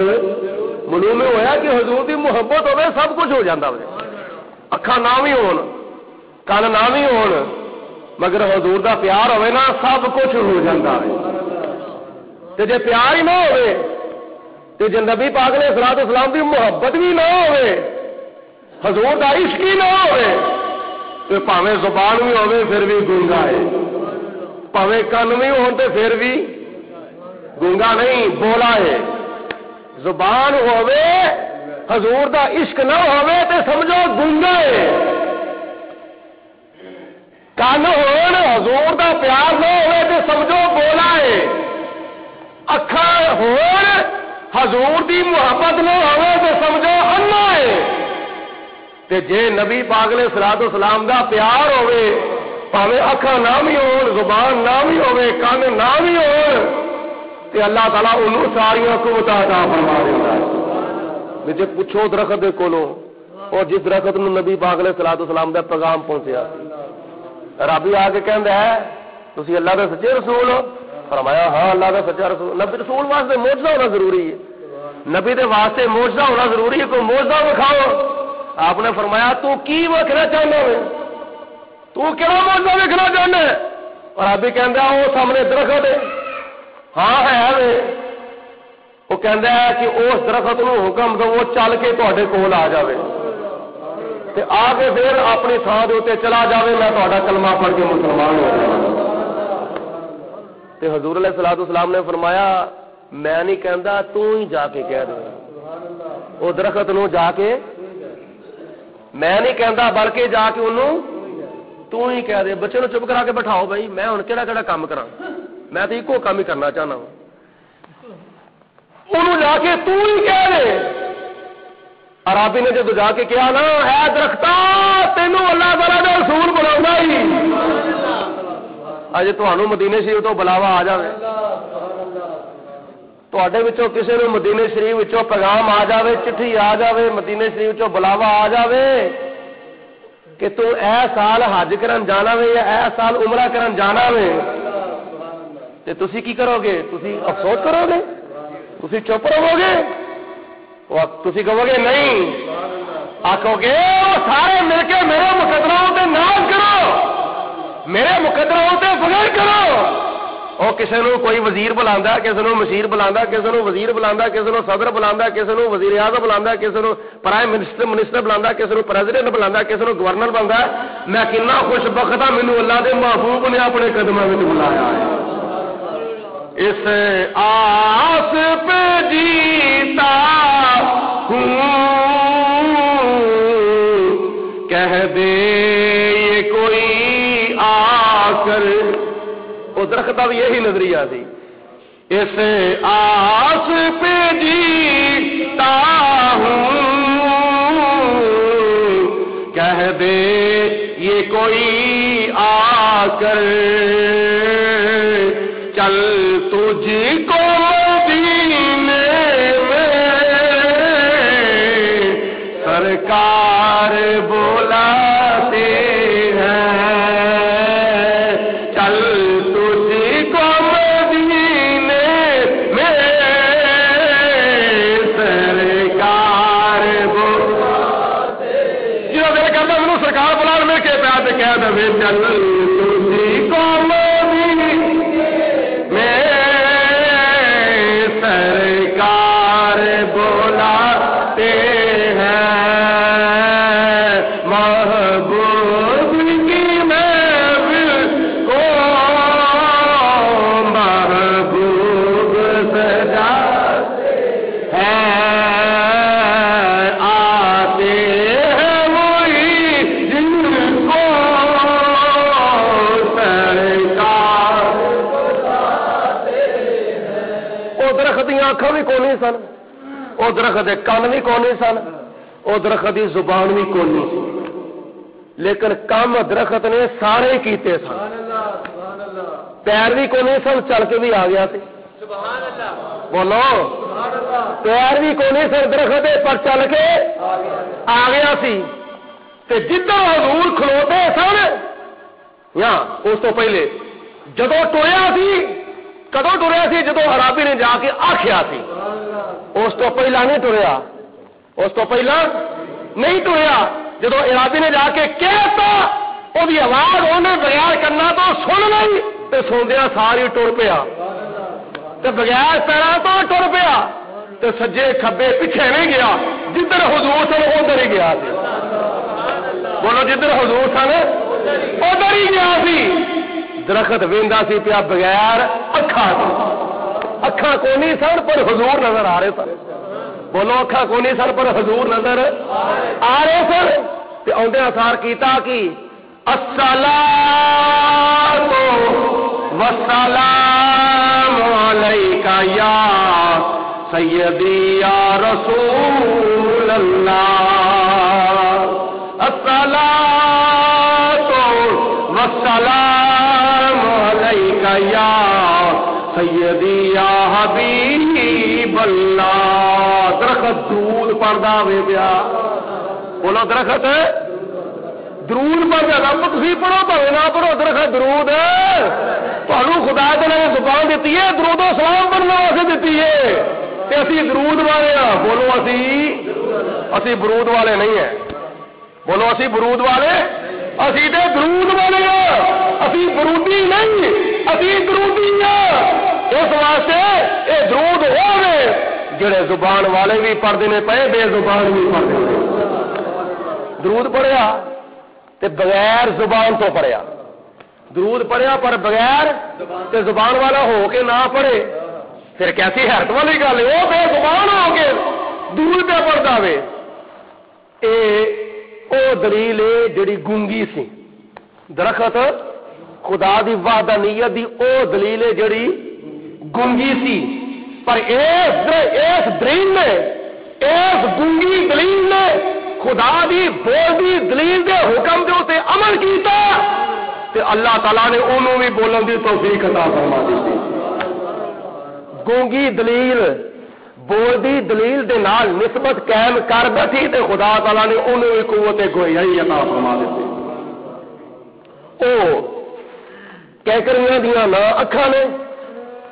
معلوم ہویا کہ حضور دی محبت ہوے سب کچھ ہو جاندا ہوے. اکھاں نہ وی ہون کان نہ وی ہون مگر حضور دا پیار ہوے نا سب کچھ ہو جاندا ہے. تے جے پیار ہی نہ ہوے تے جے نبی پاک علیہ الصلوۃ والسلام دی محبت بھی نہ ہوے حضور دا عشق ہی نہ ہوے تے پاویں زبان بھی ہوے پھر بھی گونگا ہے, پاویں کان بھی ہون تے پھر بھی گونگا نہیں بولا ہے. زبان ہوے حضور دا عشق نہ ہوے تے سمجھو گونگا ہے. کان ہون حضور دا پیار نہ ہوے تے سمجھو بولا ہے. اکھاں ہون حضور دی محبت نہ ہوے تے سمجھو انا ہے. تے جے نبی پاک علیہ الصلوۃ والسلام دا پیار ہوے پاویں اکھاں نہ بھی ہون زبان نہ بھی ہوے کان نہ بھی ہون تے اللہ تعالیٰ انہوں ساریاں قوتاں عطا فرما دیندا ہے. جے پوچھو درخت دے کولوں اور جس درخت نو نبی پاک علیہ الصلوۃ والسلام دا پیغام پہنچیا رب آ کے کہندا ہے تسی اللہ دے سچے رسول ہو؟ فرمایا ہاں اللہ دا سچا رسول. نبی رسول واسطے معجزہ ہونا ضروری ہے, نبی دے واسطے معجزہ ہونا ضروری ہے. کوئی معجزہ دکھاؤ. آپ نے فرمایا تو کی ویکھنا چاہنا ہے, تو کیڑا معجزہ ویکھنا چاہنا ہے؟ اور ابھی کہندا او سامنے درخت ہے. ہاں ہے وہ کہندا ہے کہ اس درخت نو حکم دو وہ چل کے تواڈے کول آ جاوے تے آ کے پھر اپنی تھاں دے اوتے چلا جاوے میں تہاڈا کلمہ پڑھ کے مسلمان ہو جاواں. تے حضور علیہ الصلوۃ والسلام نے فرمایا میں نہیں کہندا تو ہی جا کے کہہ دے او درخت نو جا کے, میں نہیں کہندا بلکہ جا کے انہوں تو ہی کہہ دے. بچے نو چپ کرا کے بٹھاؤ بھائی میں ہن کیڑا کام کراں, میں تو ایکو کام ہی کرنا چاہنا ہوں. انہوں جا کے تو ہی کہہ دے. عربی نے جب جا کے کہا نا اے درختہ تینوں اللہ تعالیٰ دا رسول بلاوندا ہی اج تانوں مدینے شریف تو بلاوا آ جاوے, تواڈے وچوں کسے نوں مدینے شریف وچوں پیغام آ جاوے, چٹھی آ جاوے, مدینے شریف وچوں بلاوا آ جاوے کہ تو اے سال حج کرن جانا وے یا اے سال عمرہ کرن جانا وے تے تسی کی کرو گے؟ تسی افسوس کرو گے؟ تسی چپ رہو گے؟ تسی کہو گے نہیں, آکھو گے سارے مل کے میرے مقدراں تے ناز کرو, میرے مقدراں تے فخر کرو. او کسے نو کوئی وزیر بلاندا, کسے نو مشیر بلاندا, کسے نو وزیر بلاندا, کسے نو صدر بلاندا, کسے نو وزیر اعظم بلاندا, کسے نو پرائم منسٹر بلاندا, کسے نو پریزیڈنٹ بلاندا, کسے نو گورنر بلاندا. میں کنا خوش بخت ہاں مینوں اللہ دے محبوب نے اپنے قدماں وچ بلایا ہے. اس آس پہ جیتا ہوں کہہ دے یہ کوئی آ کر. وہ درخت کا بھی یہی نظریہ تھی. اس آس پہ جیتا ہوں کہہ دے یہ کوئی آ کر چل تجھ کو مدینے میں سرکار بلاتے ہیں, چل تجھ کو مدینے میں سرکار بلاتے ہیں. جنہوں دل کرتا مجھے سرکار بلا میں کے پیار سے کہہ دے چل تجھ کو اکھاں بھی کونی سن, وہ درخت دے کان بھی کونی سن, وہ درخت دی زبان بھی کونی سی, لیکن کام درخت نے سارے کیتے سن. پیر بھی کونی سن, چل کے بھی آ گیا سی. بولو پیر بھی کونی سن درخت پر چل کے آ گیا سی. تے جدھر حضور کھلوتے سن یا اس تو پہلے جدو ٹریا سی کدو ٹریا سی جدو عربی نے جا کے آخیا سی، اس تو پہلا نہیں ٹریا، اس تو پہلا نہیں ٹریا، جدو عربی نے جا کے کہتا وہ آواز انہیں بغیر کرنا تو سن لی تو سوندیا ساری ٹر پیا، بغیر پیروں تو ٹر پیا، تو سجے کھبے پیچھے نہیں گیا، جدھر حضور سن ادھر ہی گیا سی، بولو جدھر حضور سن ادھر ہی گیا سی۔ درخت ویندا سی پیا بغیر اکھاں کو نہیں سن پر حضور نظر آ رہے سن، بولو اکھاں کو نہیں سن پر حضور نظر آ رہے سن۔ تے اوندے اثار کیتا کہ الصلاۃ والسلام علیکا یا سیدی یا رسول اللہ، الصلاۃ والسلام علیکا یا سیدی یا حبیب اللہ۔ درخت درود پڑھدا وے پیا، بولو درخت درود پڑھ جانا، تھی پڑھو بھاوے نہ پڑھو، درخت درود تمہیں خدا نے زبان دیتی ہے، درود و سلام پڑھنا واسطے دیتی ہے، تے اسی درود والے ہاں، بولو اسی برود والے نہیں ہیں، بولو اسی برود والے، اسی تے درود والے ہاں، اسی برودی نہیں، اسی درودی ہاں۔ اس واسطے یہ درود ہو گئے جڑے زبان والے بھی پڑھتے ہیں پے، بے زبان بھی پڑھتے ہیں۔ درود پڑھیا تے بغیر زبان تو پڑھیا، درود پڑھیا پر بغیر تے زبان والا ہو کے نہ پڑھے، پھر کیسی حیرت والی گل ہے، وہ بے زبان ہو کے درود پہ پڑھتا وے۔ او دلیل ہے جڑی گونگی سی، درخت خدا دی وحدانیت دی او دلیل ہے جڑی گونگی سی، پر اس دلیل نے، اس گونگی دلیل نے خدا دی بولدی دلیل دے حکم دے تے عمل کیتا تے اللہ تعالیٰ نے انہوں بھی بولن دی توفیق عطا فرما دی۔ گونگی دلیل بولدی دلیل دے نال نسبت قائم کر بیٹھی تے خدا تعالیٰ نے انہوں بھی قوت گویائی عطا فرما دیتی۔ او کیکریاں دیاں نہ اکھاں نے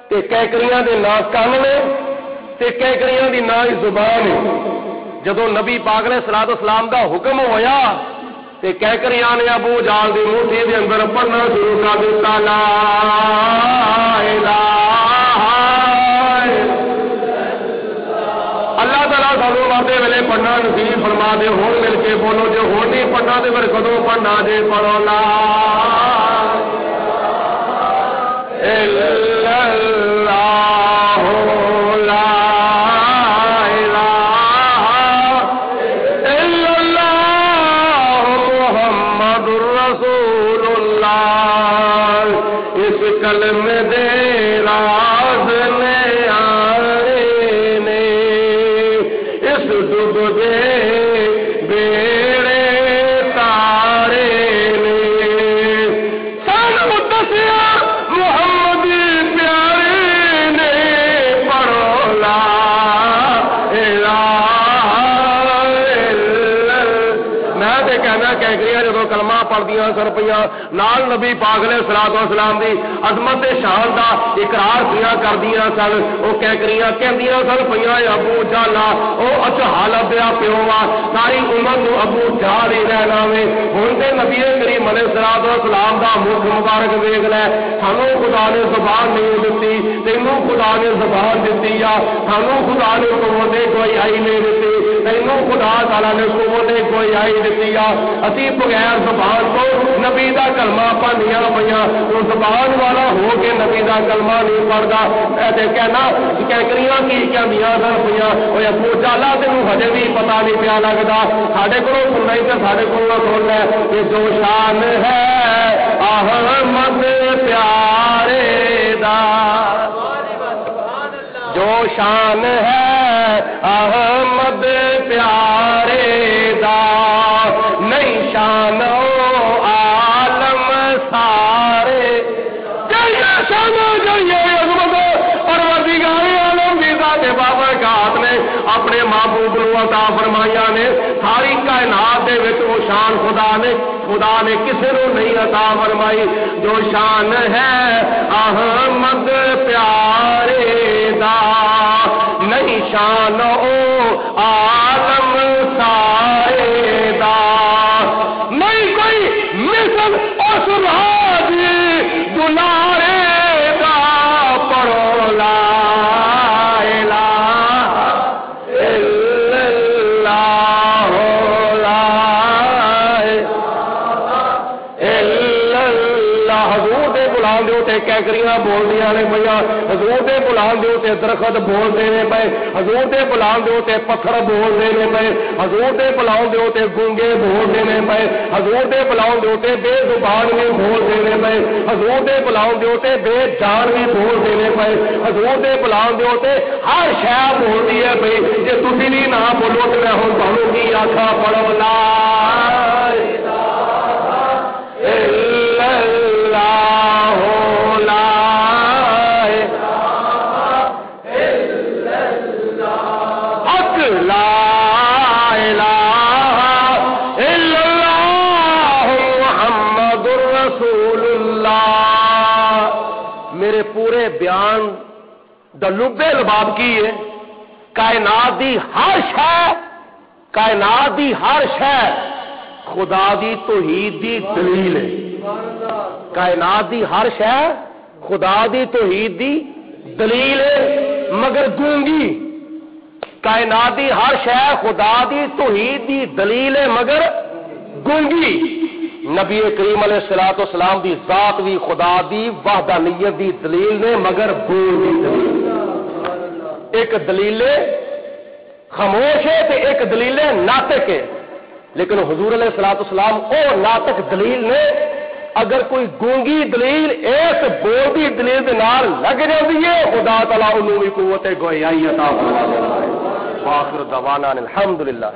تے کیکریاں دے نہ کان نے تے کیکریاں دی نہ ہی زبان ہے۔ جدو نبی پاک نے صلاۃ و سلام دا حکم ہویا تے کیکریاں نے ابو جہل دی مٹھی دے اندر پڑھنا شروع کر دتا، لا الہ اللہ تعالیٰ سانو مارتے ویلے پڑھنا نصیب فرما دے، ہون مل کے بولو، جو ہون نہیں پڑھنا تے پھر کدوں پڑھنا جے، پڑھو لا الہ الا اللہ لا کلمے دے راز نے آرے نے اس ڈب دے بیڑے تارے نے سانو دسیا محمد پیارے نے، پڑھو لا الہ الا اللہ۔ میں تے کہنا کہہ گیا جدو کلمہ پڑھدیاں سن پیاں نال نبی پاک نے صلاۃ و سلام دی عظمت شان دا اقرار کیا کردیاں سن، او کیکریاں کہندیاں سن پیاں ابو جہل او اچھال دیا پیو وا، ساری امت نو ابو جہل ہی رہنا وے۔ ہن تے نبی کریم علیہ الصلوۃ والسلام دا مکھ مبارک ویکھ لے، سانو خدا نے زبان نہیں دتی، تینوں خدا نے زبان دتی آ، سانو خدا نے قوت کوئی آئی نہیں دتی، تینوں خدا تعالی نے قوت کوئی آئی دتی آ۔ اسی بغیر زبان کو نبی دا کلمہ پڑھنیاں پیاں، تو زبان والا ہو کے نبی دا کلمہ نہیں پڑھدا، ایسے کہنا کیکریاں کی کہندیاں سن پیاں، اوے ابو جہل تینوں ہجے بھی پتہ نہیں پیا لگدا، ساڈے کولوں سننا ہی تے ساڈے کولوں سن لے، کہ جو شان ہے احمد پیارے دا، جو شان ہے احمد پیارے دا، نہیں شان عالم سارے، شان جائیے عظمت پروردگار عالم دی ذات بابرکات نے اپنے محبوب نو عطا فرمائیاں نے ساری کائنات دے وچ وہ شان خدا نے کسے نو نہیں عطا فرمائی جو شان ہے احمد پیارے دا نہیں شان او عالم سارے دا نہیں کوئی مثل اس راجی دلارے دا پڑھو لا الہ الا اللہ لا الہ الا اللہ حضور دے بلان دے تے کیکریاں بول دیاں نے بھیا حضور دے بلان دے تے درخت بول دے نے پے حضور دے بلان دے تے پتھر بول دے نے پے حضور دے بلان دے تے گونگے بول دے نے پے حضور دے بلان دے تے بے زبان بھی بول دے نے پے حضور دے بلان دے تے بے جان بھی بول دے نے پے حضور دے بلان دے تے ہر شے بولدی ہے بھئی جے تسی بھی نہ بولو تے میں ہن تانوں کی آکھاں پڑھو لا الہ الا اللہ لا حق لا الہ الا اللہ محمد رسول اللہ میرے پورے بیان دا لبے لباب کی ہے کائنات دی ہر شے خدا دی توحید دی دلیل ہے کائنات دی ہر شے خدا دی توحید دی دلیل ہے مگر گونگی کائنات دی ہر شے خدا دی توحید دی دلیل ہے مگر گونگی نبی کریم علیہ الصلوۃ والسلام دی ذات بھی خدا دی وحدانیت دی دلیل نے مگر گونگی دلیل ایک دلیل خاموش ہے تے ایک دلیل ناطق ہے لیکن حضور علیہ الصلوۃ والسلام او ناطق دلیل نے اگر کوئی گونگی دلیل اس بولدی دلیل دے نال لگ جاندی ہے خدا تعالی انہوں بھی قوت گویائی عطا فرمائے آخر دعوانا الحمدللہ